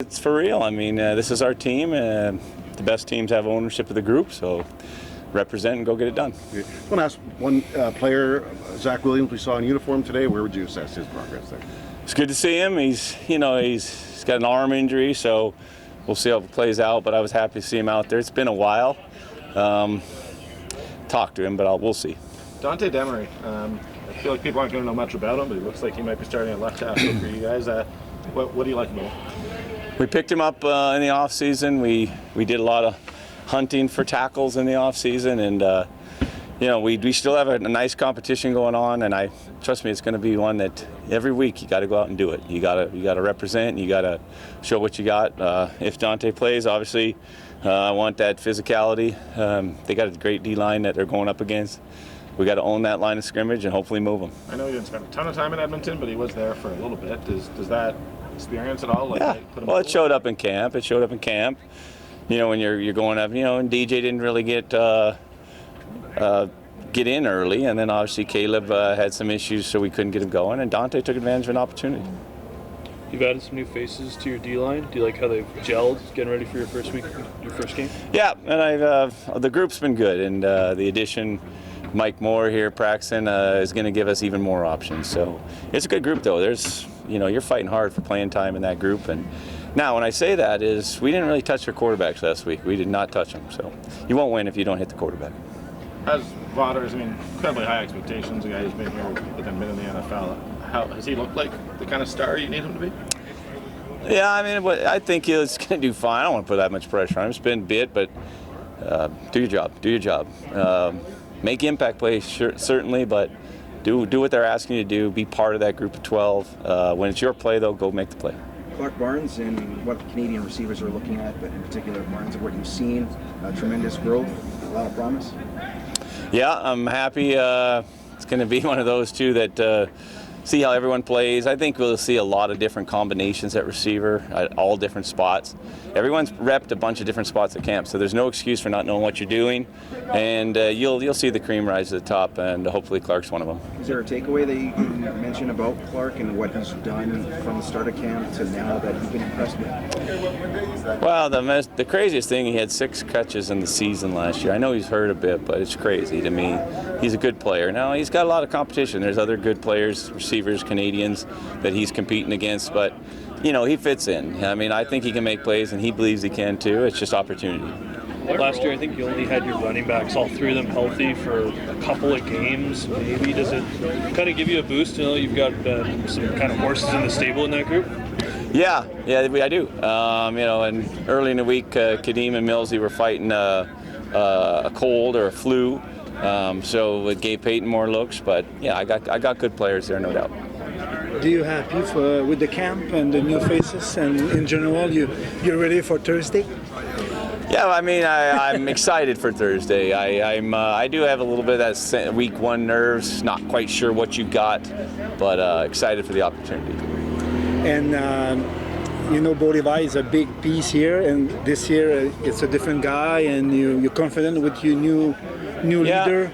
It's for real. I mean, this is our team. The best teams have ownership of the group, so represent and go get it done. I want to ask one player, Zach Williams, we saw in uniform today. Where would you assess his progress there? It's good to see him. He's got an arm injury, so we'll see how it plays out. But I was happy to see him out there. It's been a while. Talk to him, but we'll see. Dante Demery. I feel like people aren't going to know much about him, but he looks like he might be starting at left tackle for you guys. What do you like about him? We picked him up in the off season. We did a lot of hunting for tackles in the off season, and we still have a nice competition going on. And trust me, it's going to be one that every week you got to go out and do it. You got to represent. You got to show what you got. If Dante plays, obviously, I want that physicality. They got a great D line that they're going up against. We got to own that line of scrimmage and hopefully move them. I know you didn't spend a ton of time in Edmonton, but he was there for a little bit. Does that experience at all? Yeah. Well, it showed up in camp. When you're going up, and DJ didn't really get in early, and then obviously Caleb had some issues, so we couldn't get him going, and Dante took advantage of an opportunity. You've added some new faces to your D-line. Do you like how they've gelled, getting ready for your first game? Yeah, and the group's been good, and the addition, Mike Moore here, Praxton, is going to give us even more options. So it's a good group, though. You're fighting hard for playing time in that group, and now when I say that is we didn't really touch our quarterbacks last week. We did not touch them, so you won't win if you don't hit the quarterback. As Vaughters, incredibly high expectations. The guy who's been here with him in the NFL. How has he looked like the kind of star you need him to be? Yeah, I think he's going to do fine. I don't want to put that much pressure on him. It's been a bit, but do your job. Make impact plays, certainly, but do what they're asking you to do. Be part of that group of 12. When it's your play, though, go make the play. Clark Barnes and what Canadian receivers are looking at, but in particular Barnes, what you've seen, tremendous growth, a lot of promise. Yeah, I'm happy. It's going to be one of those two that see how everyone plays. I think we'll see a lot of different combinations at receiver at all different spots. Everyone's repped a bunch of different spots at camp, so there's no excuse for not knowing what you're doing. And you'll see the cream rise to the top, and hopefully Clark's one of them. Is there a takeaway that you can mention about Clark and what he's done from the start of camp to now that you've been impressed with? Well, the craziest thing, he had 6 catches in the season last year. I know he's hurt a bit, but it's crazy to me. He's a good player. Now, he's got a lot of competition. There's other good players, receivers, Canadians, that he's competing against, but he fits in. I think he can make plays, and he believes he can too. It's just opportunity. Last year, I think you only had your running backs, all 3 of them healthy for a couple of games. Maybe does it kind of give you a boost? You've got some kind of horses in the stable in that group. Yeah, I do. And early in the week, Kadeem and Millsy were fighting a cold or a flu, so it gave Peyton more looks. But yeah, I got good players there, no doubt. Do you happy with the camp and the new faces, and in general, you're ready for Thursday? Yeah, I'm excited for Thursday. I do have a little bit of that week 1 nerves, not quite sure what you got, but excited for the opportunity. And Bolivar is a big piece here, and this year it's a different guy, and you're confident with your new leader.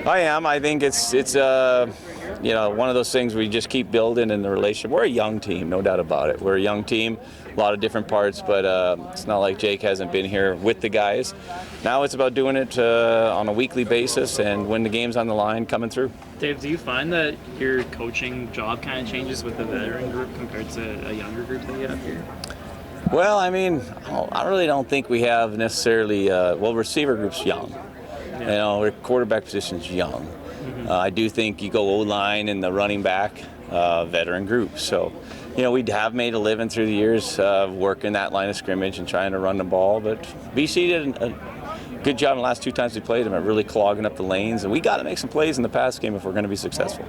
I am. I think it's one of those things we just keep building in the relationship. We're a young team, no doubt about it. We're a young team, a lot of different parts, but it's not like Jake hasn't been here with the guys. Now it's about doing it on a weekly basis, and when the game's on the line, coming through. Dave, do you find that your coaching job kind of changes with the veteran group compared to a younger group that you have here? Well, I really don't think we have necessarily, receiver group's young. Yeah. Our quarterback position's young. I do think you go O-line and the running back, veteran group. So, we have made a living through the years working that line of scrimmage and trying to run the ball. But BC did a good job in the last 2 times we played them at really clogging up the lanes. And we got to make some plays in the pass game if we're going to be successful.